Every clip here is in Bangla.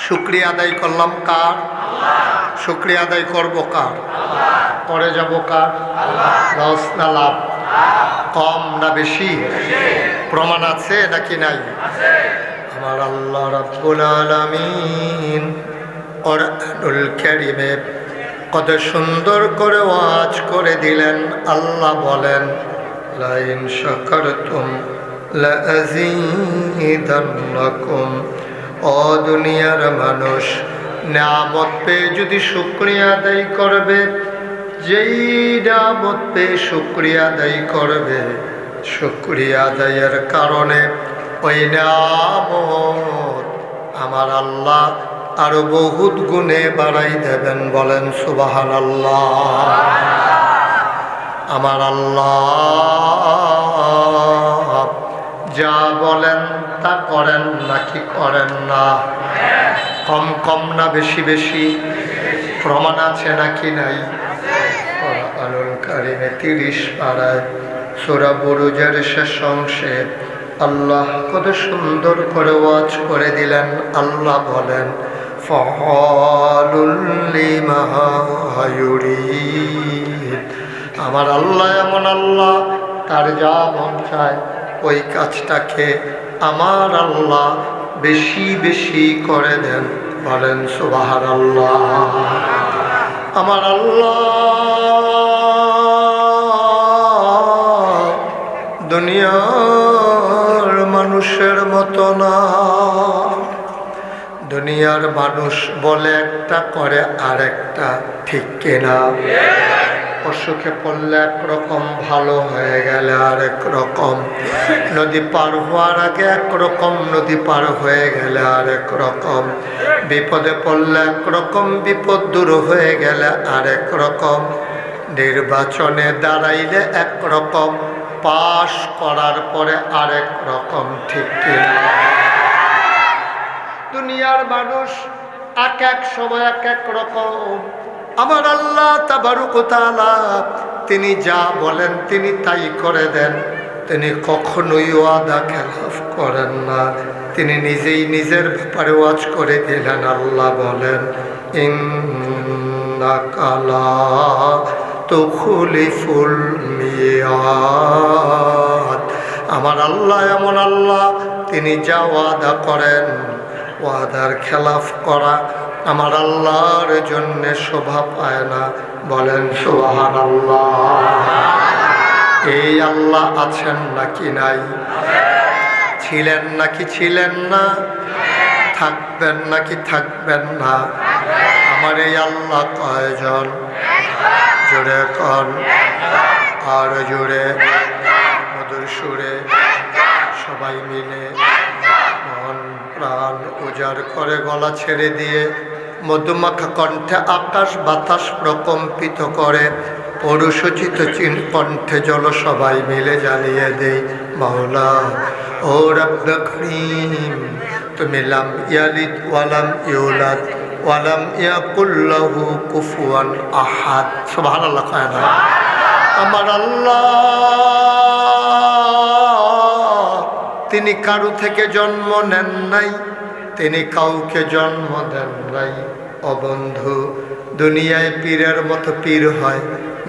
শুকরিয়া আদায় করলাম কার? শুকরিয়া আদায় করবো কার? পরে যাব কার? লস না লাভ? কম না বেশি? প্রমাণ আছে নাকি নাই? আমার আল্লাহ রাব্বুল আলামিন কোরআনুল কারীমে কত সুন্দর করে ওয়াজ করে দিলেন। আল্লাহ বলেন, লা ইন শাকারতুম লা আযীদান্নাকুম। ও দুনিয়ার মানুষ, নিয়ামত পেয়ে যদি শুকরিয়া আদায় করবে, যেই নিয়ামত পেয়ে শুকরিয়া আদায় করবে, শুকরিয়া আদায়ের কারণে ওই নিয়ামত আমার আল্লাহ আরো বহুত গুণে বাড়াই দেবেন। বলেন সুবহানাল্লাহ। আমার আল্লাহ যা বলেন তা করেন নাকি করেন না? কম কম না বেশি বেশি? প্রমাণ আছে নাকি নাই? কোরআনুল কারীমে 30 পারায় সূরা বুরুজের শেষ অংশে আল্লাহ কত সুন্দর করে ওয়াজ করে দিলেন। আল্লাহ বলেন, ফাআলুল লিমা ইউরিদ। আমার আল্লাহ এমন আল্লাহ, তার যা মন চায় ওই কাজটাকে আমার আল্লাহ বেশি বেশি করে দেন। বলেন সুবহানাল্লাহ। আমার আল্লাহ দুনিয়ার মানুষের মতো না। দুনিয়ার মানুষ বলে একটা, করে আরেকটা, ঠিক কিনা? অসুখে পড়লে একরকম, ভালো হয়ে গেলে আরেক রকম। নদী পার হওয়ার আগে একরকম, নদী পার হয়ে গেলে আরেক রকম। বিপদে পড়লে একরকম, বিপদ দূর হয়ে গেলে আরেক রকম। নির্বাচনে দাঁড়াইলে একরকম, পাশ করার পরে আরেক রকম, ঠিক কিনা? দুনিয়ার মানুষ এক এক সময় এক এক রকম। আমার আল্লাহ তাবারক ওয়া তাআলা তিনি যা বলেন তিনি তাই করে দেন। তিনি কখনোই ওয়াদা খেলাফ করেন না। তিনি নিজেই নিজের ব্যাপারে ওয়াজ করে দিলেন। আল্লাহ বলেন, ইন্নাকা লা তুখলিফুল মিয়াদ। আমার আল্লাহ এমন আল্লাহ, তিনি যা ওয়াদা করেন, ওয়াদার খেলাফ করা আমার আল্লাহর জন্য শোভা পায় না। বলেন সুবহানাল্লাহ। এই আল্লাহ আছেন নাকি নাই? ছিলেন নাকি ছিলেন না? থাকবেন নাকি থাকবেন না? আমার এই আল্লাহ কয়জন? জোরে কন, আর জোরে, মধুর সুরে সবাই মিলে মন প্রাণ উজাড় করে গলা ছেড়ে দিয়ে মধুমাখা কণ্ঠে আকাশ বাতাস প্রকম্পিত করে পরশোচিত কণ্ঠে জল সবাই মিলে জানিয়ে দেই, মাওলা ও রব্বে করিম, তুমি লাম ইয়ালিদ ওয়ালাম ইউলাদ ওয়ালাম ইয়াকুল লাহু কুফুয়ান আহাদ। সুবহানাল্লাহ। আমার আল্লাহ তিনি কারো থেকে জন্ম নেন নাই, তিনি কাউকে জন্ম দেন নাই। ও বন্ধু, দুনিয়ায় পীরের মতো পীর হয়,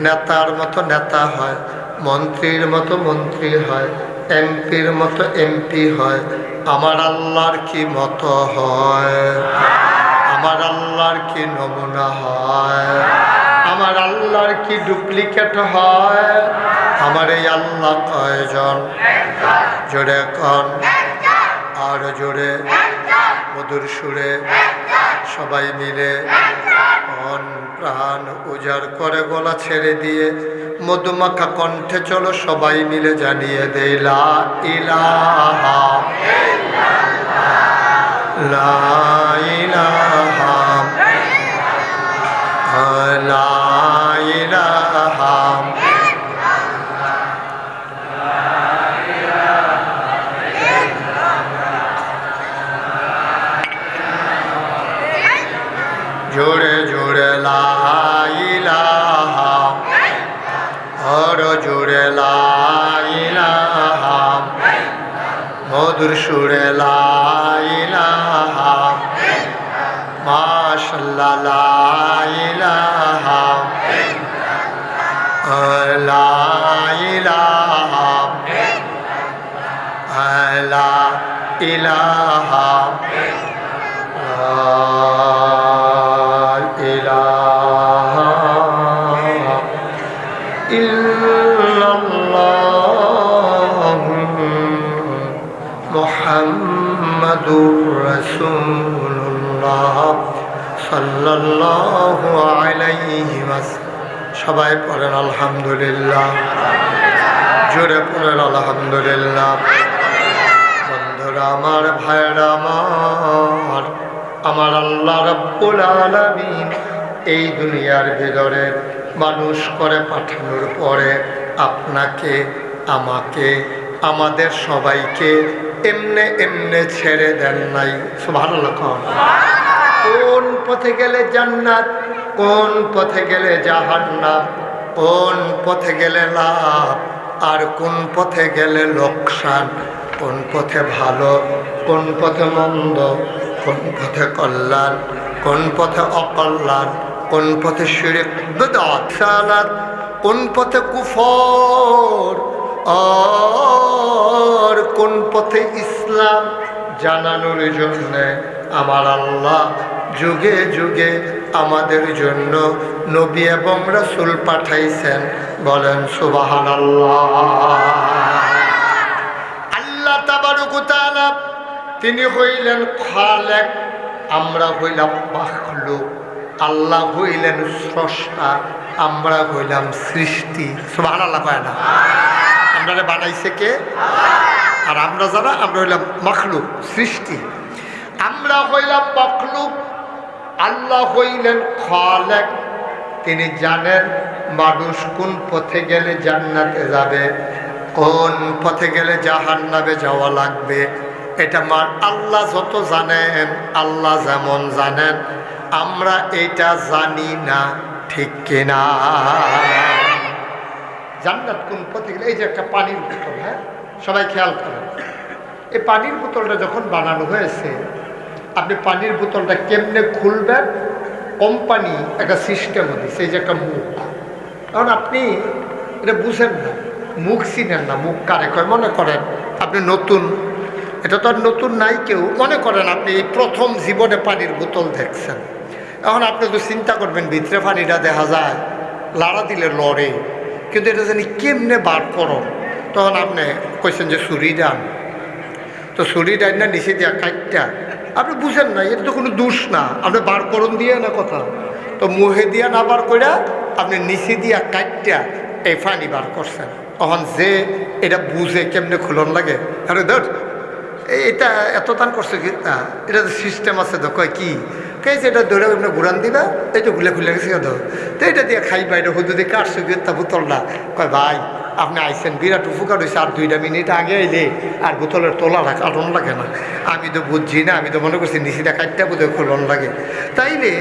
নেতার মতো নেতা হয়, মন্ত্রীর মতো মন্ত্রী হয়, এমপির মতো এমপি হয়। আমার আল্লাহর কি মতো হয়? আমার আল্লাহর কি নমুনা হয়? আমার আল্লাহর কি ডুপ্লিকেট হয়? আমার এই আল্লাহ কয়জন? জোরে কন, আর জোরে, মধুর সুরে সবাই মিলে মন প্রাণ উজাড় করে গলা ছেড়ে দিয়ে মধুমাখা কণ্ঠে চলো সবাই মিলে জানিয়ে দেই, লা ইলাহা ইল্লাল্লাহ, লা ইলাহা ইল্লাল্লাহ, লা ইলাহা জোরে জোরে, লা ইলাহা, আর জোরে, লা ইলাহা, মধুর সুরে, লা ইলাহা মাশাআল্লাহ লা ইলাহা লা ইলাহা লা ইলাহা ইলাহা ইল্লাল্লাহ মুহাম্মাদুর রাসূলুল্লাহ সাল্লাল্লাহু আলাইহি ওয়াসাল্লাম। সবাই পড়েন আলহামদুলিল্লাহ, জোরে পড়েন আলহামদুলিল্লাহ। বন্ধুরা আমার, ভাইরা আমার আল্লাহ রাব্বুল আলামিন এই দুনিয়ার ভিতরে মানুষ করে পাঠানোর পরে আপনাকে, আমাকে, আমাদের সবাইকে এমনে এমনে ছেড়ে দেন নাই। সুবহানাল্লাহ। কোন পথে গেলে জান্নাত, কোন পথে গেলে জাহান্নাম, কোন পথে গেলে লাভ আর কোন পথে গেলে লোকসান, কোন পথে ভালো, কোন পথে মন্দ, কোন পথে কল্যাণ, কোন পথে অকল্যাণ, কোন পথে শিরক বিদআত সালাত, কোন পথে কুফর আর কোন পথে ইসলাম জানানোর জন্য আমার আল্লাহ যুগে যুগে আমাদের জন্য নবী এবং রাসূল পাঠাইছেন। বলেন সুবহানাল্লাহ। আল্লাহ তাবারক ওয়া তাআলা তিনি হইলেন খালেক, আমরা হইলাম মাখলুক। আল্লাহ হইলেন স্রষ্টা, আমরা হইলাম সৃষ্টি। সুবহানাল্লাহ কয় না? আমরা বানাইছে কে? আর আমরা যারা, আমরা হইলাম মাখলুক, সৃষ্টি। আমরা হইলাম মাখলুক, আল্লাহ হইলেন খালেক। তিনি জানেন মানুষ কোন পথে গেলে জান্নাতে যাবে, কোন পথে গেলে জাহান্নামে যাওয়া লাগবে। এটা আল্লাহ যত জানেন, আল্লাহ যেমন জানেন, আমরা এটা জানি না, ঠিক কিনা? জান্নাত কোন পথে গেলে, এই যে একটা পানির বোতল, হ্যাঁ সবাই খেয়াল করেন, এই পানির বোতলটা যখন বানানো হয়েছে, আপনি পানির বোতলটা কেমনে খুলবেন? কোম্পানি একটা সিস্টেম দিচ্ছে, এই যে একটা মুখ। কারণ আপনি এটা বুঝেন না, মুখ চিনেন না, মুখ কারে কয়। মনে করেন আপনি নতুন, এটা তো আর নতুন নাই কেউ, মনে করেন আপনি এই প্রথম জীবনে পানির বোতল দেখছেন। এখন আপনি তো চিন্তা করবেন, ভিতরে পানিটা দেখা যায়, লাড়া দিলে লড়ে, কিন্তু এটা জানি কেমনে বার করো। তখন আপনি কইছেন যে ছুরি ডান, তো ছুরি ডান না নিচে দিয়া কাটটা, আপনি বুঝেন না, এটা তো কোনো দোষ না, আপনি বার করুন দিয়ে না কথা। তো মুহে দিয়া না বার করে আপনি নিচে দিয়া কাটটা এই পানি বার করছেন। তখন যে এটা বুঝে কেমনে খুলন লাগে, আরে ধর এটা এত টান করছে কি না, এটা তো সিস্টেম আছে। তো কয় কি কেছে, এটা ধরে এমনি ঘুরান দিবা, এই তো খুলে খুলে গেছে ধর, তো এটা দিয়ে খাইবা, এটা হুদুদি কাটছে কি তা বোতলটা। কয় ভাই আপনি আইসেন, বিরাট উপকার হয়েছে, আর 2 মিনিট আগে এলে আর বোতলের তোলাটা কাটন লাগে না। আমি তো বুঝছি না, আমি তো মনে করছি নিচিটা কাটটা বোধহয় খুলন লাগে। তাইলে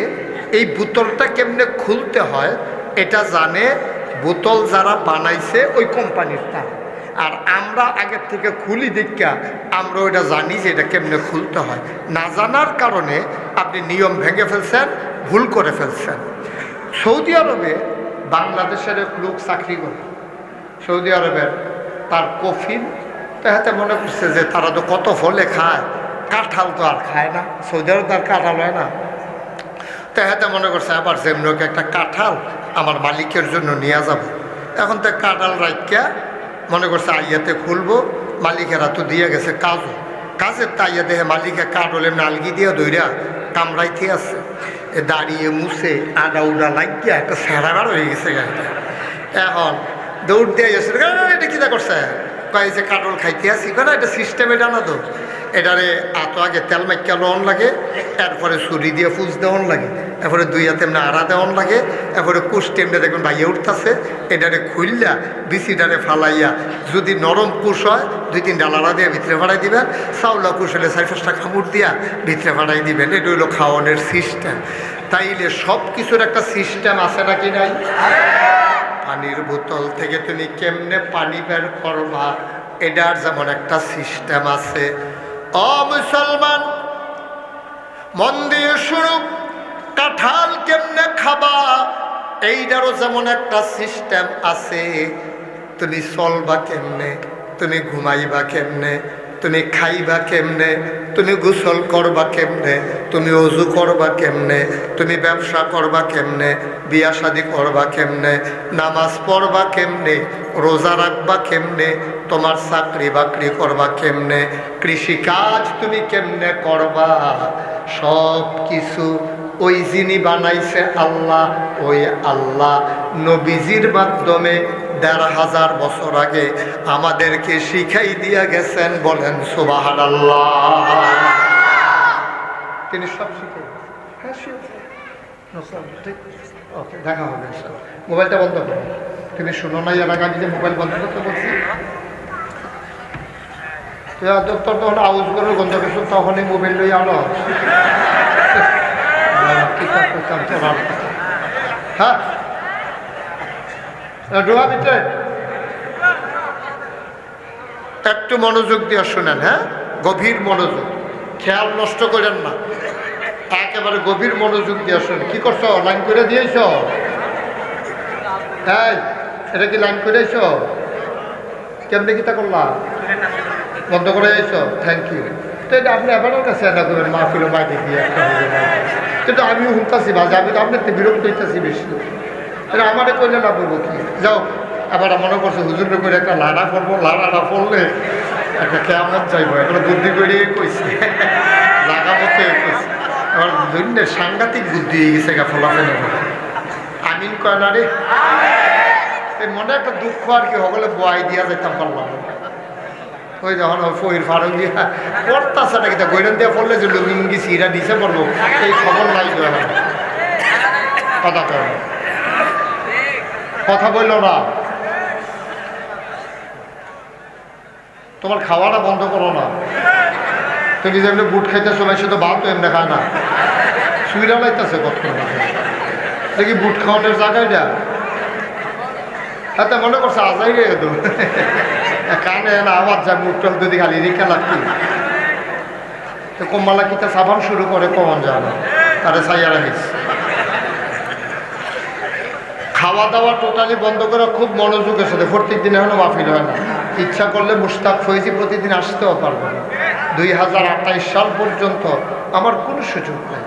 এই বোতলটা কেমনে খুলতে হয় এটা জানে বোতল যারা বানাইছে ওই কোম্পানিরটা। আর আমরা আগের থেকে খুলি দেখা আমরা ওইটা জানি যে এটা কেমনে খুলতে হয়। না জানার কারণে আপনি নিয়ম ভেঙে ফেলছেন, ভুল করে ফেলছেন। সৌদি আরবে বাংলাদেশের এক লোক চাকরি করে, সৌদি আরবের তার কফিল, তাহাতে মনে করছে যে তারা তো কত ফলে খায়, কাঁঠাল তো আর খায় না, সৌদি আরব তার কাঁঠাল হয় না। তাহাতে মনে করছে আবার যেমনকে একটা কাঁঠাল আমার মালিকের জন্য নিয়ে যাব। এখন তো কাঁঠাল রাখিয়া মনে করছে আইয়াতে খুলবো, মালিকেরা তো দিয়ে গেছে কাজের তাইয়া দেহে মালিকে কাঠলে নালগি দিয়ে দইরা কামড়াইতে আছে, দাঁড়িয়ে মুছে আডা উডা লাগিয়া একটা স্যাঁড়াবার হয়ে গেছে গাড়িটা। এখন দৌড় দিয়ে গেছে, এটা কিনা করছে, কয়ে যে কাঠল খাইতে আসি, কেন এটা সিস্টেম, এটা না তো, এটারে এত আগে তেল মাইকা লন লাগে, এরপরে ছুরি দিয়ে ফুজ দেওয়ান লাগে, এরপরে 2 হাতে এমনি আড়া দেওয়ান লাগে, এরপরে কুশ টেমটা দেখবেন ভাইয়া উঠতেছে, এটারে খুললা বিচিটারে ফালাইয়া যদি নরম কুশ হয় 2-3 ডালারা দিয়ে ভিতরে ফাড়াই দিবেন, চাউলা কুশ হলে 4-5টা কামড় দিয়া ভিতরে ফাড়াই দিবেন। এটা হইলো খাওয়ানোর সিস্টেম। তাইলে সব কিছুর একটা সিস্টেম আছে নাকি নাই? পানির বোতল থেকে তুমি কেমনে পানি বের করবা, এটার যেমন একটা সিস্টেম আছে। ও মুসলমান, মন দিয়ে শুনো, কাঁঠাল কেমনে খাবা এইটারও যেমন একটা সিস্টেম আছে। তুমি চলবা কেমনে, তুমি ঘুমাইবা কেমনে, তুমি খাইবা কেমনে, তুমি গোসল করবা কেমনে, তুমি অজু করবা কেমনে, তুমি ব্যবসা করবা কেমনে, বিয়া শাদি করবা কেমনে, নামাজ পড়বা কেমনে, রোজা রাখবা কেমনে, তোমার চাকরি বাকরি করবা কেমনে, কৃষিকাজ তুমি কেমনে করবা, সব কিছু ওই যিনি বানাইছে আল্লাহ, ওই আল্লাহ নবীজির মাধ্যমে ১৫০০ বছর আগে আমাদেরকে শিখাই দিয়া গেছেন। বলেন সুবহানাল্লাহ। তিনি সব শিখে ওকে, দেখা হবে। মোবাইলটা বন্ধ করো। তুমি শুনো না এর আগে আমি যে মোবাইল বন্ধ করতে বলছি, তোর তখন আউজ করে গন্ধ পেছ, তখনই মোবাইল লই আনো। হ্যাঁ ডোয়া ভিতরে একটু মনোযোগ দিয়ে শোনেন। হ্যাঁ, গভীর মনোযোগ, খেয়াল নষ্ট করেন না, একেবারে গভীর মনোযোগ দিয়ে শোনেন। কি করছো? লাইন করে দিয়েছ? হ্যাঁ, এটা কি লাইন করেছ? কেমনি কি তা করলাম? বন্ধ করে যাইছ? Thank you. তো এটা আপনি আপনার কাছে না করবেন, মাহফিল মাইকে দিয়ে একটা হবে। কিন্তু আমিও হুনতাছি বাজে, আমি তো আপনার বিরক্ত হইতেছি বেশি। এটা আমারে কইলে না বলবো কি? যাও, আবার মনে করছে হুজুরে করে একটা লাড়া করবো, লাড়াটা পড়লে একটা কেমন যাইবো, এখন বুদ্ধি করে কইছে, লাগা মতো কইছে। আবার ধরলে সাংঘাতিক বুদ্ধি হয়ে গেছে গা, ফলাফল আমিন কয় না রে। মনে একটা দুঃখ আর কি, হগলে বয়াই দিয়া যেতাম পারলাম। ওই যখন ফইর ফারুক দিয়া পড়তাছে নাকি, তা গৈরান দিয়া পড়লে যে লুঙ্গি মুঙ্গি সিরা দিছে পড়বো, এই খবর নাই। কথা কয় না, কথা বলল না। তোমার খাওয়াটা বন্ধ করো না। তুমি যেমনি বুট খাইতেছো, ভাই শুধু ভাত তো এমনি খায় না, সুইরা লাইতেছে কতক্ষণ দেখি বুট খাওয়ানোর জায়গায় যা। তাতে মনে করছে আজাই রে তো কানে না আওয়াজ যায়, মুখটা যদি খালি রেখা লাগতি তো কম্বালা কিতা সাবান শুরু করে, কমন যায় না, তারে চাইয়া রাখিস। খাওয়া দাওয়া টোটালি বন্ধ করে খুব মনোযোগের সাথে, প্রত্যেক দিন এখনো মাহফিল হয় না। ইচ্ছা করলে মুশতাক ফয়েজি প্রতিদিন আসতেও পারবে না। 2028 সাল পর্যন্ত আমার কোনো সুযোগ নেই,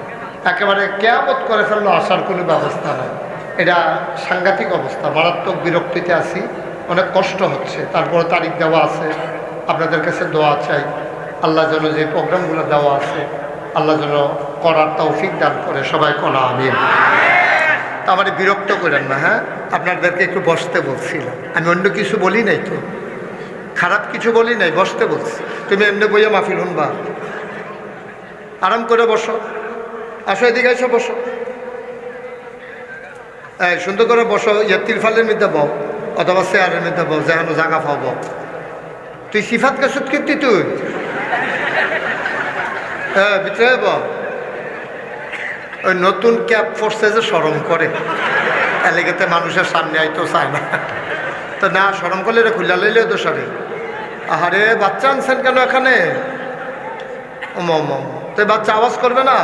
একেবারে কেয়ামত করে ফেললো, আসার কোনো ব্যবস্থা নেই। এটা সাংঘাতিক অবস্থা, মারাত্মক বিরক্তিতে আছি, অনেক কষ্ট হচ্ছে। তারপরে তারিখ দেওয়া আছে, আপনাদের কাছে দোয়া চাই, আল্লাহ যেন যে প্রোগ্রামগুলো দেওয়া আছে আল্লাহ যেন করার তৌফিক দান করে। সবাই কোনা আমিন। আমার বিরক্ত করেন না। হ্যাঁ, আপনাদেরকে একটু বসতে বলছিলাম, আমি অন্য কিছু বলি নাই তো, খারাপ কিছু বলি নাই, বসতে বলছি। তুমি এমনি বইয়া মাহফিল শুনবা, আরাম করে বসো, আসো এদিকে এসে বসো, এই সুন্দর করে বসো, ইয়ে তিরফালের মধ্যে বও অথবা চেয়ারের মধ্যে বও, যেন জায়গা পাব। তুই সিফাত কাসুদ কীর্তি, তুই হ্যাঁ ভিতরে বও। ওই নতুন ক্যাব ফোর্সে যে শরম করে, এলাকাতে মানুষের সামনে আইতো চায় না, তো না শরম করলে রে খুলে লইলে তো সারে। আহারে বাচ্চা আনছেন কেন এখানে? তো বাচ্চা আওয়াজ করবে না?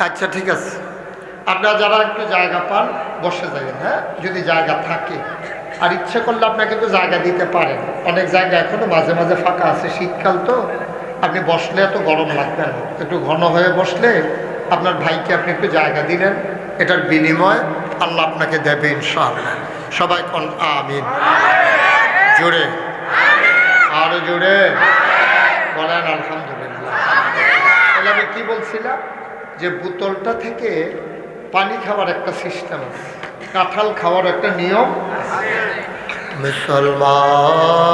আচ্ছা ঠিক আছে, আপনারা যারা একটু জায়গা পান বসে যাবেন। হ্যাঁ, যদি জায়গা থাকে, আর ইচ্ছে করলে আপনাকে কিন্তু জায়গা দিতে পারেন, অনেক জায়গা এখনো মাঝে মাঝে ফাঁকা আছে। শীতকাল তো, আপনি বসলে এত গরম লাগবে না, একটু ঘন হয়ে বসলে আপনার ভাইকে আপনি একটু জায়গা দিলেন, এটার বিনিময় আল্লাহ আপনাকে দেবে ইনশাআল্লাহ। সবাই কোন আমিন, জোরে আরো জোরে বলেন আলহামদুলিল্লাহ। তাহলে আমি কি বলছিলাম, যে বোতলটা থেকে পানি খাওয়ার একটা সিস্টেম আছে, কাঁঠাল খাওয়ার একটা নিয়ম। মুসলমান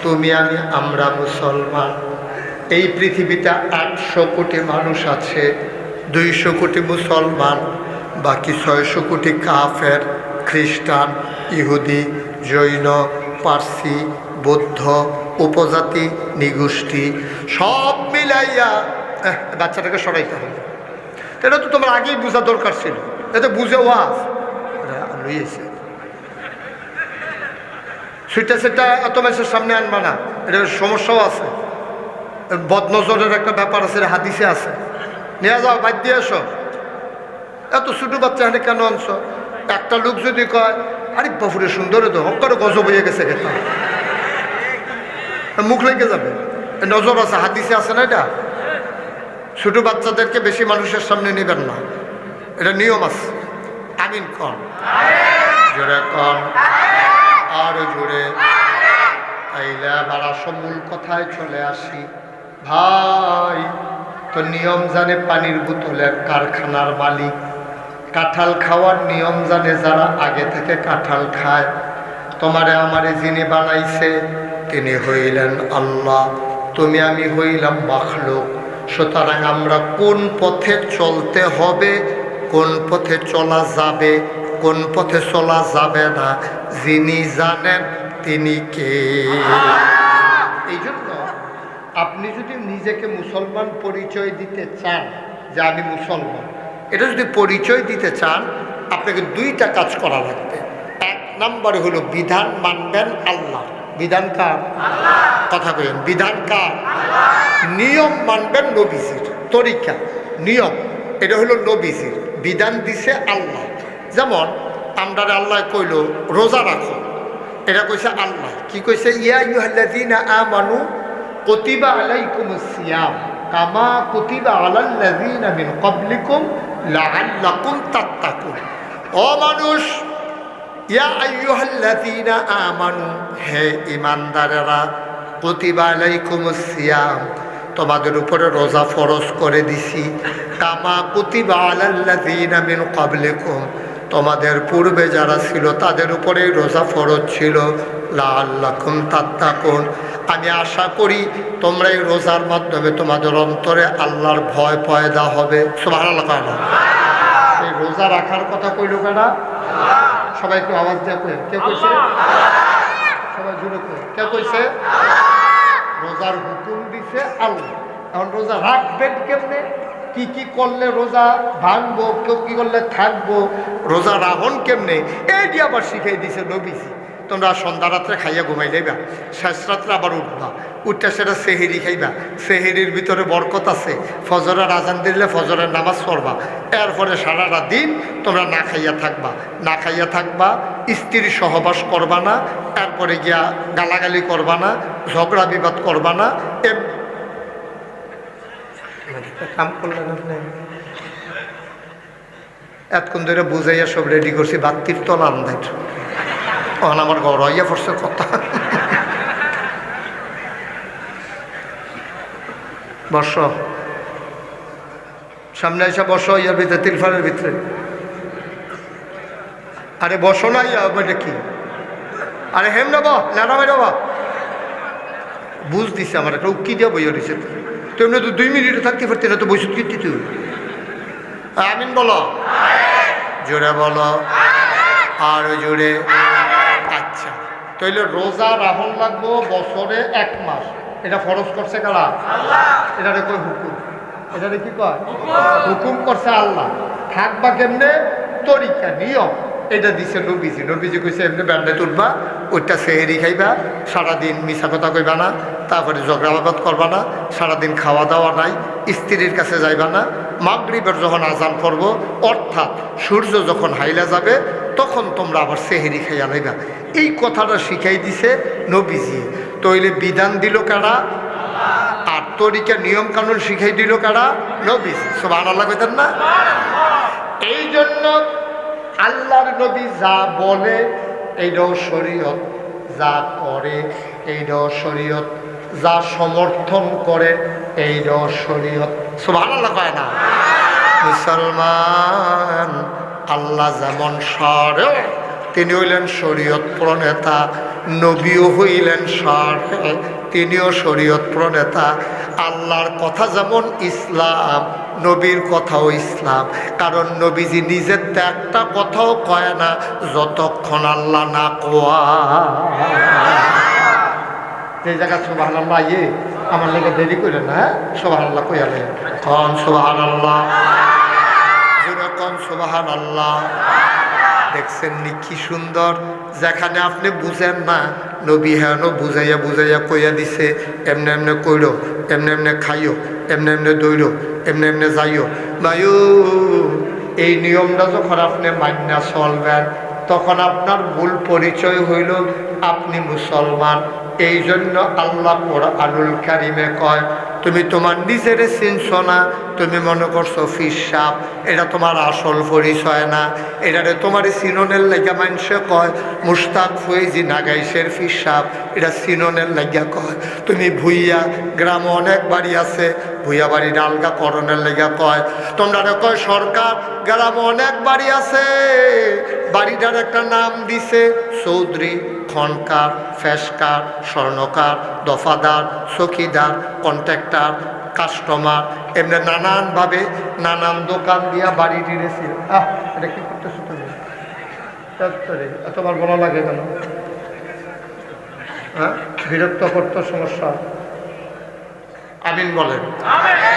তুমি আমি, আমরা মুসলমান। এই পৃথিবীতে 800 কোটি মানুষ আছে, 200 কোটি মুসলমান, বাকি 600 কোটি কাফের, খ্রিস্টান, ইহুদি, জৈন, পার্সি, বৌদ্ধ, উপজাতি, নিগোষ্ঠী, সব মিলাইয়া বাচ্চাটাকে সরাইতে হবে। এটা তো তোমার আগেই বোঝা দরকার ছিল, এটা বুঝে ওয়াজ লইয়েছে। সেটা এত মানুষের সামনে আনবা না, এটা সমস্যাও আছে। বদনজরের একটা ব্যাপার আছে, হাদিসে আছে, নিয়ে যাও বাদ দিয়ে এসো। এত ছোট বাচ্চা হাতে কেন আনছো? একটা লোক যদি কয় আরে বাপুরে সুন্দর তো হকারও গজব হয়ে গেছে, খেতাম মুখ লেগে যাবে। নজর আছে, হাদিসে আছে না এটা। ছোট বাচ্চাদেরকে বেশি মানুষের সামনে নেবেন না, এটা নিয়ম আছে। আমিন কন, জোরে কন, আরো জোরে। তাইলে আবার আসল মূল কথায় চলে আসি। ভাই তো নিয়ম জানে পানির বোতলের কারখানার মালিক, কাঁঠাল খাওয়ার নিয়ম জানে যারা আগে থেকে কাঁঠাল খায়। তোমারে আমারে যিনি বানাইছে তিনি হইলেন আল্লাহ, তুমি আমি হইলাম মাখলুক। সুতরাং আমরা কোন পথে চলতে হবে, কোন পথে চলা যাবে, কোন পথে চলা যাবে না, যিনি জানেন তিনি কে। এই জন্য আপনি যদি নিজেকে মুসলমান পরিচয় দিতে চান যে আমি মুসলমান, এটা যদি পরিচয় দিতে চান আপনাকে দুইটা কাজ করা লাগবে। এক নম্বরে হলো বিধান মানবেন আল্লাহ। বিধান কার? কথা কইেন, বিধান কার? নিয়ম মানবেন নবীজির, তরিকা নিয়ম এটা হলো নবীজির। বিধান দিছে আল্লাহ। যেমন আমরা আল্লাহ কইল রোজা রাখো, এটা কইছে আল্লাহ। কি কইছে? ইয়া আইয়ুহাল্লাযীনা আমানু কুতিবা আলাইকুমুস সিয়াম কামা কুতিবা আলাল্লাযীনা মিন ক্বাবলিকুম লাআল্লাকুম তাত্তাকুন। ও মানুষ, ইয়া আইয়ুহাল্লাযীনা আমানু, হে ঈমানদারেরা, কুতিবা আলাইকুমুস সিয়াম, তোমাদের উপরে রোজা ফরজ করে দিছি, কামা কুতিবা আলাল্লাযীনা মিন ক্বাবলিকুম, তোমাদের পূর্বে যারা ছিল তাদের উপরে রোজা ফরজ ছিল, লাআল্লাকুম তাত্তাকুন। আমি আশা করি তোমরা এই রোজার মাধ্যমে তোমাদের অন্তরে আল্লাহর ভয় পয়দা হবে। সুবহানাল্লাহ। এই রোজা রাখার কথা কইল কেনা? সবাই একটু আওয়াজ দিয়ে কই, কে কইছে? সবাই জুড়ে কই, কে কইছে? রোজার হুকুম দিছে আল্লাহ। এখন রোজা রাখবেন কেমনে, কি কি করলে রোজা ভাঙবো, কেউ কি করলে থাকবো, রোজা রাখুন কেমনে, এইটি আবার শিখাই দিছে নবীজি। তোমরা সন্ধ্যা রাত্রে খাইয়া ঘুমাই যাইবা, শেষ রাত্রে আবার উঠবা, উঠটা সেটা সেহেরি খাইবা, সেহেরির ভিতরে বরকত আছে। ফজরের আজান দিলে ফজরের নামাজ পড়বা, এরপরে সারাটা দিন তোমরা না খাইয়া থাকবা। না খাইয়া থাকবা, স্ত্রীর সহবাস করবা না, এরপরে গিয়া গালাগালি করবা না, ঝগড়া বিবাদ করবা না। কাম করলেন আপনি এতক্ষণ ধরে বুঝাইয়া সব রেডি করছি, বাত্তির তলা আন্দাজ তখন আমার ঘর হইয়া পড়ছে কথা। বর্ষ সামনে এসে বসো, ইয়ার ভিতরে তিলফানের ভিতরে। আরে বসো না, ইয়া এটা কি? আরে হেম না বা নানা মেরা বা বুঝ দিছে আমার একটা উক্কি দিয়া বইয়া দিছে। তো এমনি তো 2 মিনিটে থাকতে পারতি না, তো বৈশুত কীর্তি তুই। আমিন বলো, জোরে বলো, আরো জোরে। আচ্ছা, তাইলে রোজা রাখুন লাগবো বছরে 1 মাস। এটা ফরজ করছে কারা? আল্লাহ। এটারে কই হুকুম, এটারে কি কয়? হুকুম করছে আল্লাহ। থাকবা কেমনে, তরিকা নিয়ম এটা দিছে নবীজি। নবীজি কইছে এমনি ব্যান্ডে তুলবা, ওইটা সেহেরি খাইবা, সারাদিন মিছা কথা কইবা না, তারপরে ঝগড়াবাদ করবা না, সারাদিন খাওয়া দাওয়া নাই, স্ত্রীর কাছে যাইবা না। মাগরিবের যখন আজান পড়ব, অর্থাৎ সূর্য যখন হাইলা যাবে, তখন তোমরা আবার সেহেরি খাইয়া লাইবা। এই কথাটা শিখাই দিছে নবীজি। তইলে বিধান দিল কারা? আর তরিকা নিয়ম কানুন শিখাই দিল কারা? নবীজি। সুবহানাল্লাহ কইতেন না? এই জন্য আল্লাহর নবী যা বলে এইটাও শরীয়ত, যা করে এইটাও শরীয়ত, যা সমর্থন করে এইটাও শরীয়ত। সুবহানাল্লাহ কয় না? মুসলমান আল্লাহ যেমন শরীয়ত, তিনি হইলেন শরীয়ত প্রণেতা। নবীও হইলেন শরীয়ত, তিনিও শরীয়ত প্রণেতা। আল্লাহর কথা যেমন ইসলাম, নবীর কথাও ইসলাম। কারণ নবীজি নিজের তো একটা কথাও কয় না যতক্ষণ আল্লাহ না কোয়া। যে জায়গা সুবহানাল্লাহ, ইয়ে আমার লেগে দেরি করে না, সুবহানাল্লাহ কইয়ালে কন সুবহানাল্লাহ, জোরে কন সুবহানাল্লাহ। দেখছেন নি কি সুন্দর, যেখানে আপনি বুঝেন না নবী হেন বুঝাইয়া বুঝাইয়া কইয়া দিছে, এমনি এমনি কইরো, এমনি এমনি খাইও, এমনি এমনি দৌড়ো, এমনি এমনি যাইও। বায়ু এই নিয়মটা যখন আপনি মান্যা চলবেন তখন আপনার ভুল পরিচয় হইল আপনি মুসলমান। এই জন্য আল্লাহ কোরআনুল কারিমে কয়, তুমি তোমার নিজেরে চিনছ না, তুমি মনে করছো ফিসাব, এটা তোমার আসল পরিচয় না। এটারে তোমার চিননের লাগিয়া মানুষে কয় মুস্তাক ফৈজি নাগাইশের ফিসাব, এটা চিননের লাগিয়া কয়। তুমি ভুইয়া, গ্রামে অনেক বাড়ি আছে, ভুইয়া বাড়ি ডালগা করণের লাগিয়া কয়। তোমরা কয় সরকার, গ্রামে অনেক বাড়ি আছে, বাড়িটার একটা নাম দিছে চৌধুরী, খনকার, ফেসকার, স্বর্ণকার, দফাদার, চকিদার, কন্ট্রাক্টর, কাস্টমার, এমনি নানানভাবে নানান দোকান দিয়া বাড়ি দিয়েছিল। এটা কি করতেছো তুমি? তোমার বলা লাগে কেন? হ্যাঁ, বিরক্ত করতো, সমস্যা। আমিন বলেন।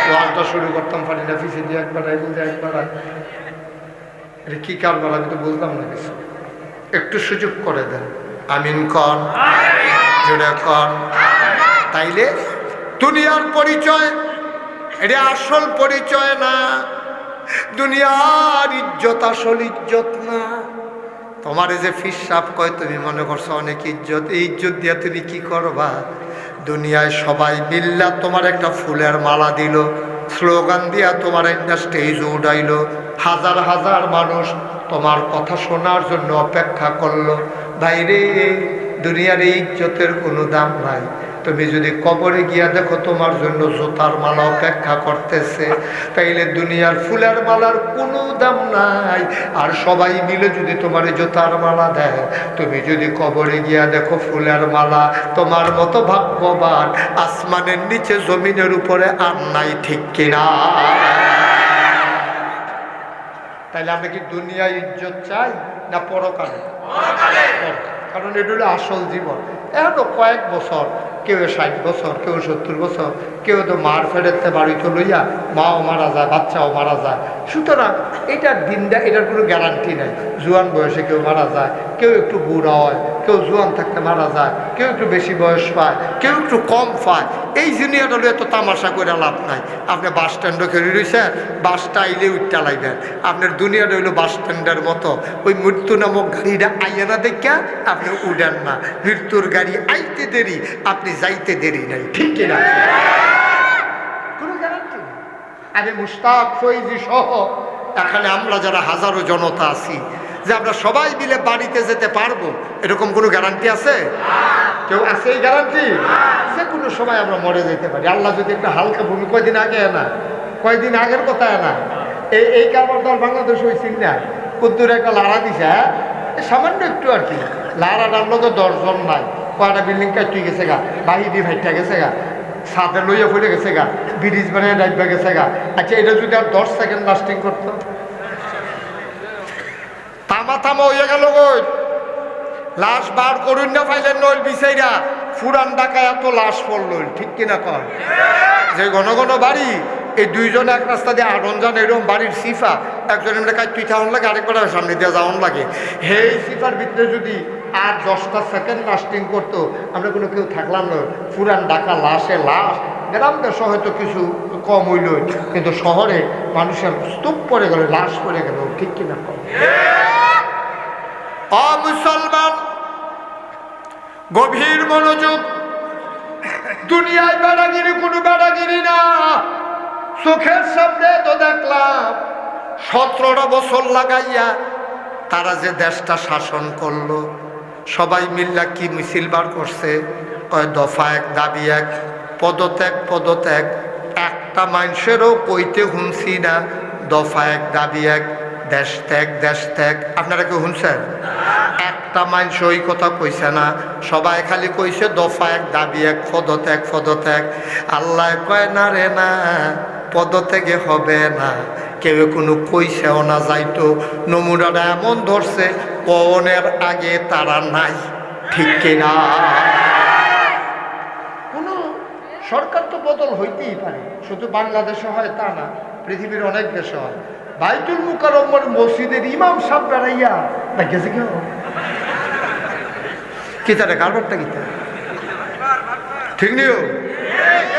ওয়াজটা শুরু করতাম পারি না, পিছিয়ে দিয়ে একবার একবার এটা কি কারবার আমি তো বুঝলাম না কিছু। একটু সুযোগ করে দেন। আমিন কন, জোরে কন। তাইলে দুনিয়ার পরিচয় এটা আসল পরিচয় না, দুনিয়ার ইজ্জত আসল ইজ্জত না। তোমার যে ফিসাব কয় তুমি মনে করছো অনেক ইজ্জত, এই ইজ্জত দিয়া তুমি কি করবা? দুনিয়ায় সবাই মিল্লা তোমার একটা ফুলের মালা দিল, স্লোগান দিয়া তোমার একটা স্টেজ উঠাইল, হাজার হাজার মানুষ তোমার কথা শোনার জন্য অপেক্ষা করলো। ভাইরে, দুনিয়ার এই ইজ্জতের কোনো দাম নাই। তুমি যদি কবরে গিয়া দেখো তোমার জন্য জুতার মালা অপেক্ষা করতেছে, তাইলে দুনিয়ার ফুলের মালার কোনো দাম নাই। আর সবাই মিলে যদি তোমার জুতার মালা দেয়, তুমি যদি কবরে গিয়া দেখো ফুলের মালা, তোমার মতো ভাগ্যবান আসমানের নিচে জমিনের উপরে আর নাই, ঠিক কিনা? তাইলে আমরা কি দুনিয়া ইজ্জত চাই না পরকালে? কারণ এটা হলো আসল জীবন। এখন তো কয়েক বছর, কেউ 60 বছর, কেউ 70 বছর, কেউ তো মার ফেরতে বাড়িতে লইয়া মাও মারা যায়, বাচ্চাও মারা যায়। সুতরাং এটার দিনটা, এটার কোনো গ্যারান্টি নাই। জোয়ান বয়সে কেউ মারা যায়, কেউ একটু বুড়া হয়, কেউ জোয়ান থাকতে মারা যায়, কেউ একটু বেশি বয়স পায়, কেউ একটু কম পায়। এই দুনিয়াটা এত তামাশা করে লাভ নাই। আপনি বাস স্ট্যান্ডও খেলে রয়েছেন, বাসটা আইলে উঠতে লাগবেন। আপনার দুনিয়াটা হইলো বাস স্ট্যান্ডের মতো। ওই মৃত্যু নামক গাড়িটা আইয়া না দেখা আপনি উঠেন না। মৃত্যুর গাড়ি আইতে দেরি, আপনি যাইতে দেরি নাই, ঠিক কিনা? কোনো গ্যারান্টি নেই। আরে মুস্তাক ফৈজি সহ এখানে আমরা যারা হাজারো জনতা আছি, যে আমরা সবাই মিলে বাড়িতে যেতে পারবো, এরকম কোনো গ্যারান্টি আছে? কেউ আছে এই গ্যারান্টি? যে কোনো সময় আমরা মরে যেতে পারি। আল্লাহ যদি একটা হালকা ভূমি, কয়দিন আগে না, কয়দিন আগের কথা না, এই কারবার দল বাংলাদেশ হয়েছিল না, কুদ্দুর একটা লাড়া দিছে, হ্যাঁ সামান্য একটু আর কি, লাড়াটার লোক 10 জন নাই, কয়টা বিল্ডিং কাটি গেছে গা, বাহিরি ভাইটা গেছে গা, ছাদে লইয়া পড়ে গেছে গা, ব্রিজ বানিয়ে ডাইবা গেছে গা। আচ্ছা, এটা যদি আর 10 সেকেন্ড লাস্টিং করতো? থামা থামা হইয়া গেল গই, লাশ বার করুন না ফাইলেন নইল বিচাইরা, ফুরান ঢাকায় এত লাশ পড়ল, ঠিক কিনা কর? যে ঘন ঘন বাড়ি, এই দুইজন এক রাস্তা দিয়ে 8 জন এরকম বাড়ির সিফা, একজন এমনি কাজ তুই থাউন লাগে, আরেকবার সামনে দিয়ে যাওয়ান লাগে। সেই সিফার ভিতরে যদি আর 10টা সেকেন্ড লাস্টিং করতো, আমরা কোনো কেউ থাকলাম না। ফুরান ঢাকা লাশে লাশ। গ্রাম দেশে হয়তো কিছু কম হইল, কিন্তু শহরে মানুষের স্তূপ পড়ে গেল, লাশ পড়ে গেল, ঠিক কিনা কর? মুসলমান, গভীর মনোযোগ। দুনিয়ায় বেড়াগিরি কোনো বেড়াগিরি না। চোখের সামনে তো দেখলাম 17টা বছর লাগাইয়া তারা যে দেশটা শাসন করলো, সবাই মিল্লা কি মিছিল বার করছে, কয় দফা এক, দাবি এক, পদত্যাগ পদত্যাগ। একটা মানুষেরও কইতে শুনছি না দফা এক, দাবি এক, দেশ ত্যাগ, দেশ ত্যাগ। আপনারা কেউ শুনছেন? একটা মানুষ ওই কথা কইছে না, সবাই খালি কইছে দফা এক, দাবি এক, পদত্যাগ পদত্যাগ। আল্লাহ কয় না রে না, পদত্যাগে হবে না। কেউ কোনো কইছেও না যাইতো। নমুনাটা এমন ধরছে, পনের আগে তারা নাই, ঠিক কিনা? কোনো সরকার তো বদল হইতেই পারে, শুধু বাংলাদেশে হয় তা না, পৃথিবীর অনেক দেশে হয়। বাইতুল মুকাররমের মসজিদের ইমাম সাহেব বেড়াইয়া গেছে কেউ কিতারে কারবারটা কিতা ঠিক নিও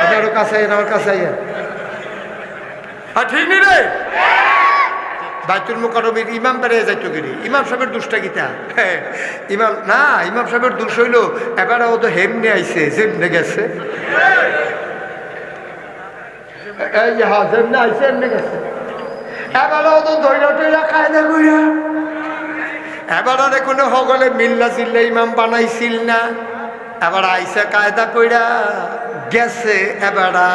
আপনারও কাছে আইন আমার কাছে আইয়া আর ঠিক নি রে বাইতুল মুকাররমের ইমাম বেড়াইয়া যাইতো গেলি ইমাম সাহেবের দুষ্টা গীতা ইমাম না ইমাম সাহেবের দুষ হইল এবারে ও তো হেমনে আইছে যেমনে গেছে যেমনে আইছে এমনে গেছে এবারে ও তো ধৈর্য টৈরা কায়দা কইরা এবারে কোনো হগলে মিল্লা চিল্লা ইমাম বানাইছিল না এবার আইসা কায়দা কইরা গেছে এবারে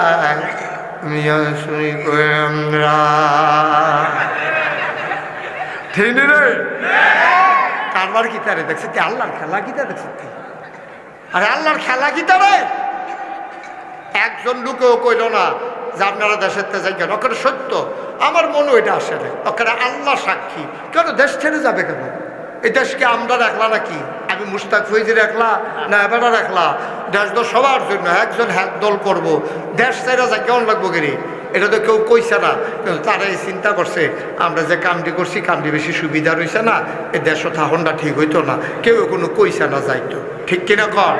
মিয়া শুনি কইরা ঠিক রে কারবার কিতারে দেখছে তুই আল্লাহর খেলা কিতা দেখছে তুই আরে আল্লাহর খেলা কিতারে একজন লোকেও কইল না যে আপনারা দেশের তেজে গেল ওখানে সত্য আমার মনে ওইটা আসে না ওখানে আল্লাহ সাক্ষী কেন দেশ ছেড়ে যাবে কেন এই দেশকে আমরা রাখলা নাকি আমি মুস্তাক ফৈজির রাখলা না এবারে রাখলা দেশ তো সবার জন্য একজন হ্যাক দল করবো দেশ ছেড়ে যায় কেমন লাগবো গেরি এটা তো কেউ কইছে না কিন্তু তারা এই চিন্তা করছে আমরা যে কামটি করছি কামটি বেশি সুবিধা রয়েছে না এই দেশও থাকনটা ঠিক হইতো না কেউ কোনো কইছে না যাইতো ঠিক কিনা কর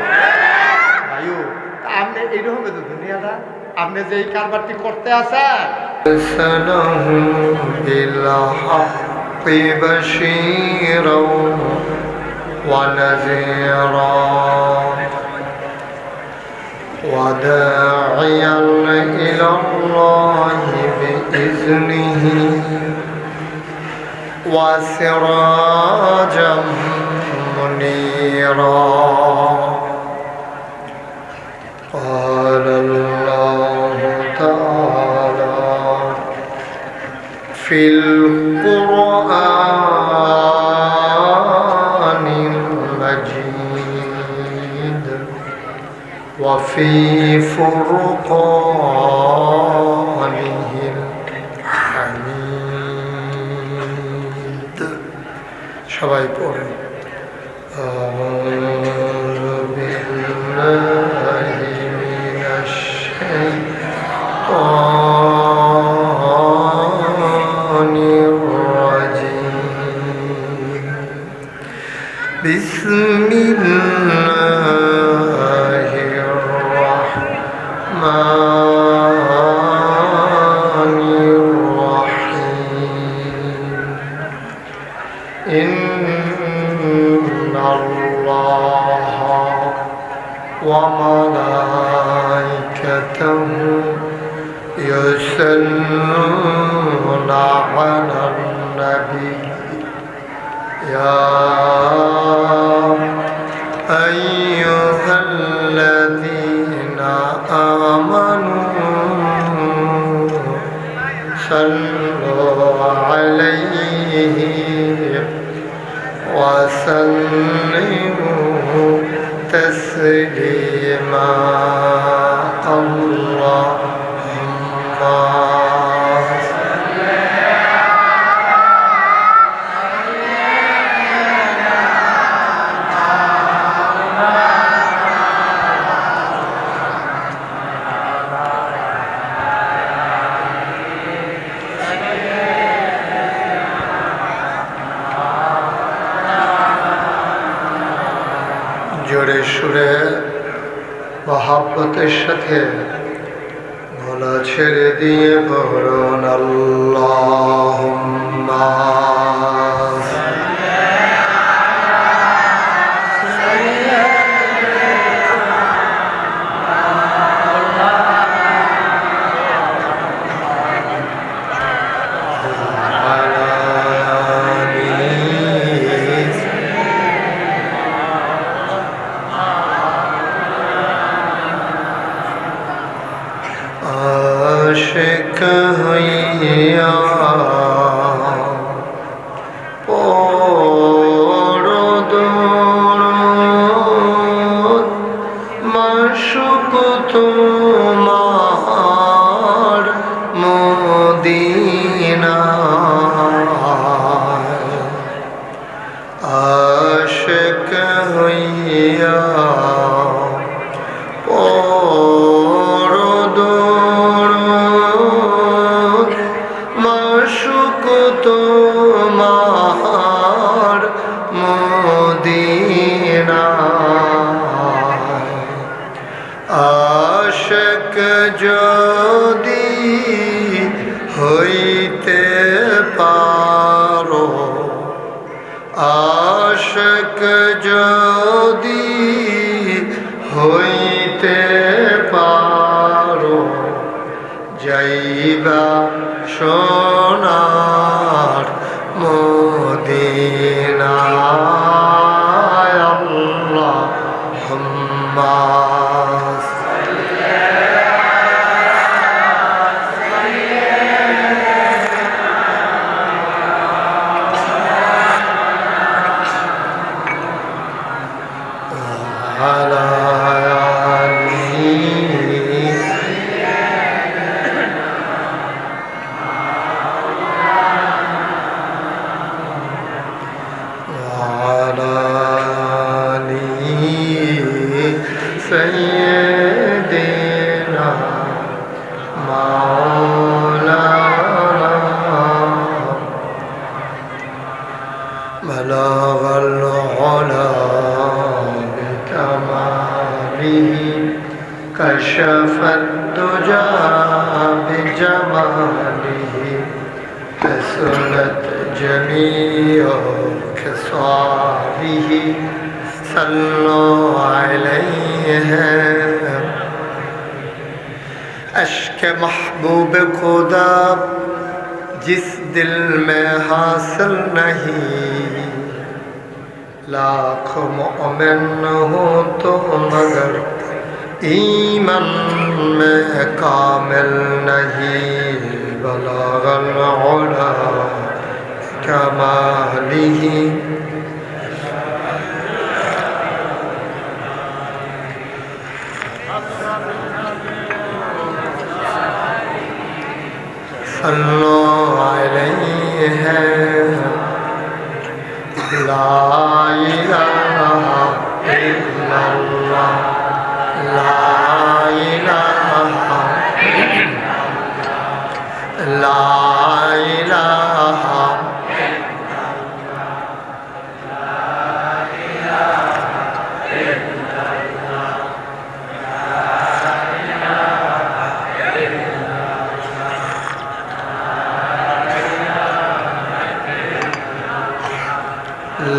ভাইও আপনি এইরকম তো দুনিয়াটা আপনি যে এই কারবারটি করতে আছেন بشيرا ونذيرا وداعيا إلى الله بإذنه وسراجا منيرا قال الله تعالى في القرآن المجيد وفي فرقانه الحميد সবাই পড়েন أعوذ بالله من الشيطان الرجيم بسم الله الرحمن الرحيم إن الله وملائكته يصلون على النبي يا أيها الذين آمنوا صلوا عليه وسلموا تسليما اللهم জোরে সুরে মহাব্বতের সাথে গলা ছেড়ে দিয়ে পড়ুন আল্লাহুম্মা আশিক হইয়া পড় দরুদ মাশুক তোমার মদিনায় আশিক হইয়া পড় দরুদ মাশুক হইতে পারো, আশক যদি হইতে পারো, যাইবা সোনার মদিনায়। আল্লাহুম্মা سيدنا مولانا بلغ العلا بكماله كشف الدجى بجماله حسنت جميع خصاله صلوا عليه अश्क महबूब खुदा जिस दिल में हासिल नहीं, लाख मोमिन हो तो मगर ईमान में कामिल नहीं। बलगल उला कमालिही सल्लल्लाहु अलैहि ला इलाहा इल्लल्लाह ला इलाहा ला इलाहा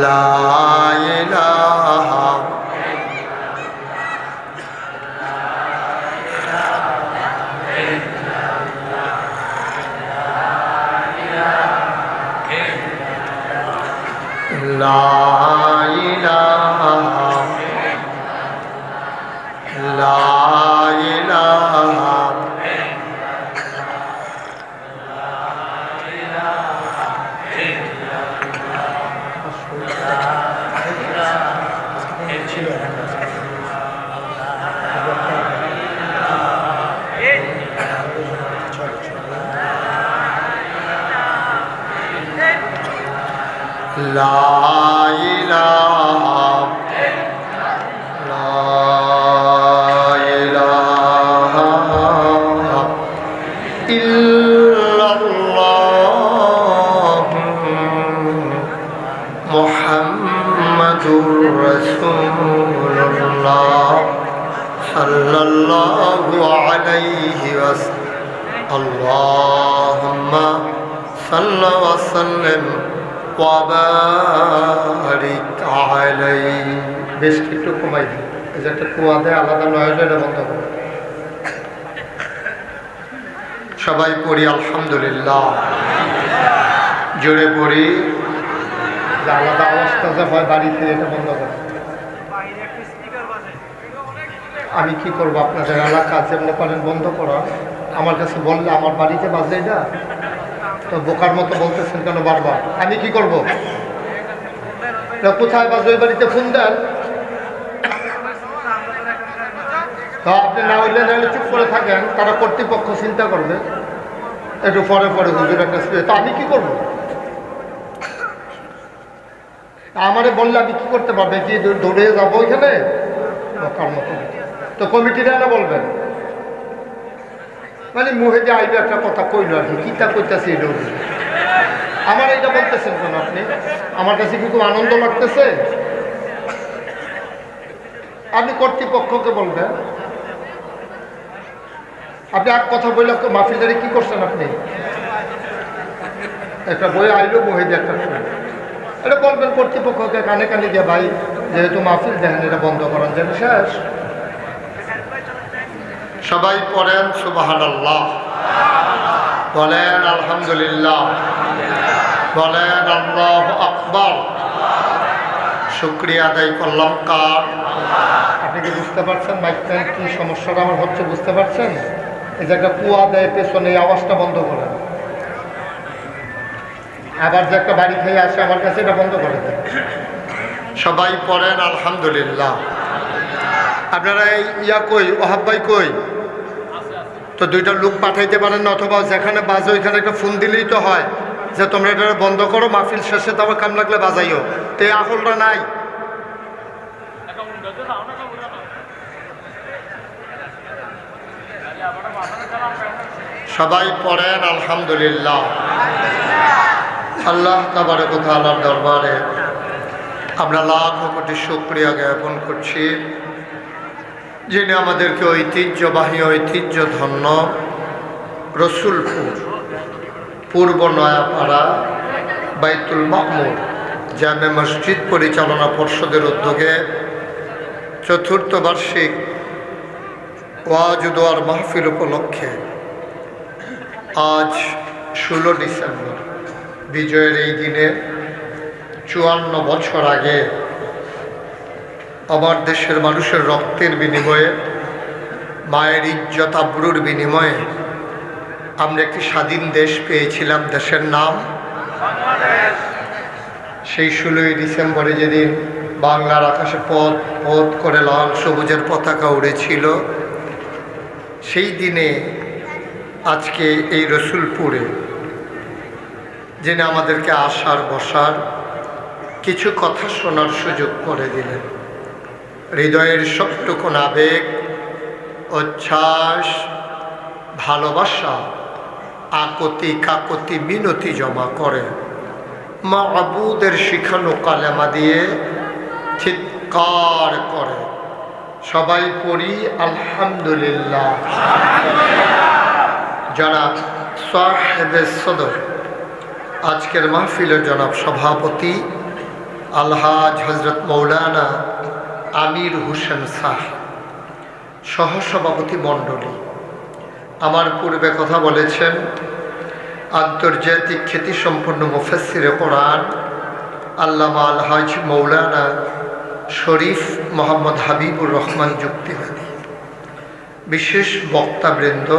ला इलाहा ला इलाहा ला इलाहा ला इलाहा ला इलाहा इल्लल्लाह मुहम्मदुर रसूलुल्लाह सल्लल्लाहु अलैहि वसल्लम। अल्लाहुम्मा सल्लि व सल्लिम বেশ একটু কমাই দিই, এই যে একটা কুয়া দেয় আলাদা নয়, এটা বন্ধ করো। সবাই পড়ি আলহামদুলিল্লাহ, জোরে পড়ি। যে আলাদা অবস্থা যে হয় বাড়িতে, এটা বন্ধ করো। আমি কি করবো, আপনাদের এলাকা যেমন পারেন বন্ধ করা। আমার কাছে বললে আমার বাড়িতে বাজে এটা, তো বোকার মতো বলতেছেন কেন বারবার? আমি কি করব? কোথায় বাজে? ওই বাড়িতে ফোন দেন। তো আপনি না হইলে নাহলে চুপ করে থাকেন, তারা কর্তৃপক্ষ চিন্তা করবে। একটু পরে পরে হুজুর একটা, তো আমি কি করব? আমারে বললে আমি কি করতে পারবে? কি দৌড়ে যাবো ওইখানে? বোকার মতো। তো কমিটিরা না বলবেন, মানে মুহে যে আইবে একটা কথা কইল আর কি, কিতা কইতাছে এই দৌড়ে। আমার এটা বলতেছেন কেন আপনি? আমার কাছে কি খুব আনন্দ লাগতেছে? আপনি কর্তৃপক্ষকে বলবেন। আপনি এক কথা বললে মাহফিলদারি কি করছেন আপনি? একটা বই আইলো বইতে একটা শুনে এটা বলবেন কর্তৃপক্ষকে কানে কানে গিয়ে ভাই যেহেতু মাহফিল দেখেন এটা বন্ধ করার জন্য শেষ। সবাই পড়েন সুবহানাল্লাহ, বলেন আলহামদুলিল্লাহ, বলেন আল্লাহু আকবার। শুকরিয়া আদায় করলাম কার? আপনি কি বুঝতে পারছেন মাইকটার কি সমস্যাটা আমার হচ্ছে? বুঝতে পারছেন? এই যে একটা কুয়া দেয় পেছনে, এই আওয়াজটা বন্ধ করেন। আবার যে একটা বাড়ি খেয়ে আসে আমার কাছে, এটা বন্ধ করে দেন। সবাই পড়েন আলহামদুলিল্লাহ। আপনারা এই কই ওহাব ভাই কই? তো দুইটা লোক পাঠাইতে পারেন না, অথবা যেখানে বাজে ওইখানে একটা ফোন দিলেই তো হয় যে তোমরা এটা বন্ধ করো, মাহফিল শেষে তো আবার কাম লাগলে বাজাইও। তো এই আকলটা নাই। সবাই পড়েন আলহামদুলিল্লাহ। আল্লাহ তাবারক ওয়া তাআলার দরবারে আমরা লাখ কোটি শুকরিয়া জ্ঞাপন করছি, যিনি আমাদেরকে ঐতিহ্যবাহী ঐতিহ্যধন্য রসুলপুর পূর্ব নয়াপাড়া বাইতুল মামুর জামে মসজিদ পরিচালনা পর্ষদের উদ্যোগে চতুর্থ বার্ষিক ওয়াজ ও দোয়ার মাহফিল উপলক্ষে আজ 16 ডিসেম্বর বিজয়ের এই দিনে 54 বছর আগে আমার দেশের মানুষের রক্তের বিনিময়ে, মায়ের ইজ্জত আবরুর বিনিময়ে আমরা একটি স্বাধীন দেশ পেয়েছিলাম। দেশের নাম বাংলাদেশ। সেই 16 ডিসেম্বরে যেদিন বাংলার আকাশে পথ পথ করে লাল সবুজের পতাকা উড়েছিল, সেই দিনে আজকে এই রসুলপুরে যিনি আমাদেরকে আসার বসার কিছু কথা শোনার সুযোগ করে দিলেন, হৃদয়ের সবটুকুন আবেগ, উচ্ছ্বাস, ভালোবাসা, আকতি কাকতি মিনতি জমা করে মাবুদের শিখানো কালেমা দিয়ে চিৎকার করে সবাই পড়ি আলহামদুলিল্লাহ। জনাব সাহেবে সদর, আজকের মাহফিলের জনাব সভাপতি আলহাজ হজরত মৌলানা আমির হোসেন শাহ, সহসভাপতি মণ্ডলী, আমার পূর্বে কথা বলেছেন আন্তর্জাতিক খ্যাতিসম্পন্ন মুফাসসিরে কোরআন আল্লামা আলহাজ মৌলানা শরীফ মোহাম্মদ হাবিবুর রহমান যুক্তিবাদী, বিশেষ বক্তাবৃন্দ,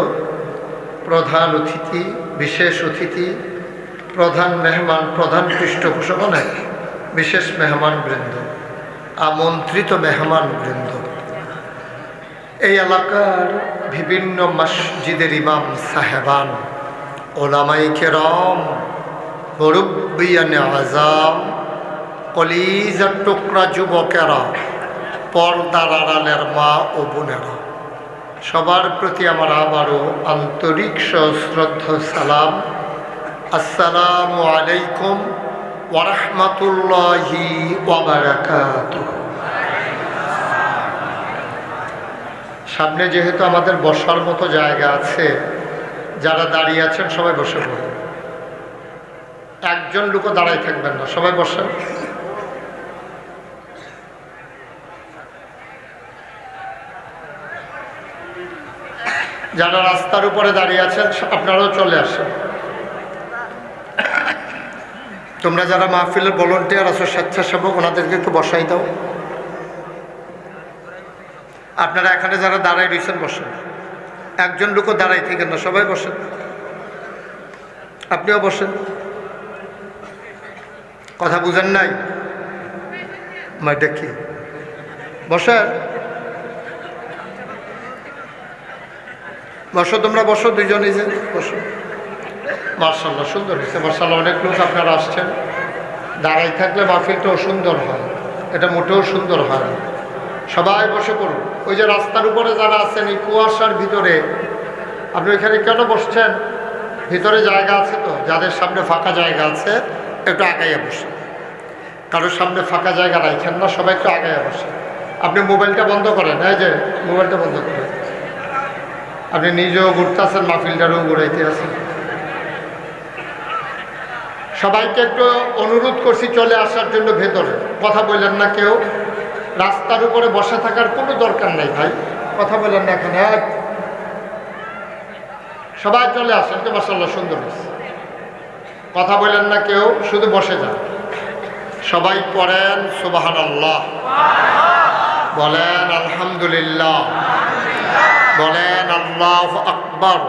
প্রধান অতিথি, বিশেষ অতিথি, প্রধান মেহমান, প্রধান পৃষ্ঠপোষক, অনেক বিশেষ মেহমানবৃন্দ, আমন্ত্রিত মেহমানবৃন্দ, এই এলাকার বিভিন্ন মসজিদের ইমাম সাহেবান, ওলামাই কেরাম, মুরব্বিয়ান আযাম, কলিজার টুকরা যুবকেরা, পর্দার আড়ালের মা ও বোনেরা, সবার প্রতি আমার আবারও আন্তরিক সশ্রদ্ধ সালাম। আসসালামু আলাইকুম ওয়া রাহমাতুল্লাহি ওয়া বারাকাতুহু। সামনে যেহেতু আমাদের বসার মতো জায়গা আছে, যারা দাঁড়িয়ে আছেন সবাই বসে পড়ুন। একজন লোকও দাঁড়ায় থাকবেন না, সবাই বসেন। যারা রাস্তার উপরে দাঁড়িয়ে আছেন আপনারাও চলে আসেন। তোমরা যারা মাহফিলের ভলান্টিয়ার আছো, স্বেচ্ছাসেবক, ওনাদেরকে একটু বসাই দাও। আপনারা এখানে যারা দাঁড়ায় রয়েছেন বসেন, একজন লোকও দাঁড়াই থাকেন না, সবাই বসেন। আপনিও বসেন। কথা বুঝেন নাই? দেখি বসেন, বসো, তোমরা বসো, দুইজনই যে বসো। মার্শাল্লাহ, সুন্দর হয়েছে মার্শাল্লাহ। অনেক লোক আপনারা আসছেন। দাঁড়াই থাকলে মাহফিলটাও সুন্দর হয়, এটা মোটেও সুন্দর হয় না। সবাই বসে পড়ুন। ওই যে রাস্তার উপরে যারা আছেন এই কুয়াশার ভিতরে, আপনি ওইখানে কেন বসছেন? ভিতরে জায়গা আছে তো, যাদের সামনে ফাঁকা জায়গা আছে একটু আগাইয়া বসেন। কারোর সামনে ফাঁকা জায়গা রাখেন না, সবাই একটু আগাইয়া বসেন। আপনি মোবাইলটা বন্ধ করেন, এই যে মোবাইলটা বন্ধ করেন। আপনি নিজেও ঘুরতে আছেন, মাহফিলটারও ঘুরাইতে আছেন। সবাইকে একটু অনুরোধ করছি চলে আসার জন্য ভেতরে। কথা বললেন না কেউ, রাস্তার উপরে বসে থাকার কোনো দরকার নেই ভাই, কথা বললেন না এখানে। সবাই চলে আসেন তো, মাশাআল্লাহ সুন্দর হয়েছে। কথা বললেন না কেউ, শুধু বসে যান। সবাই পড়েন সুবহানাল্লাহ, বলেন আলহামদুলিল্লাহ, বলেন আল্লাহু আকবার।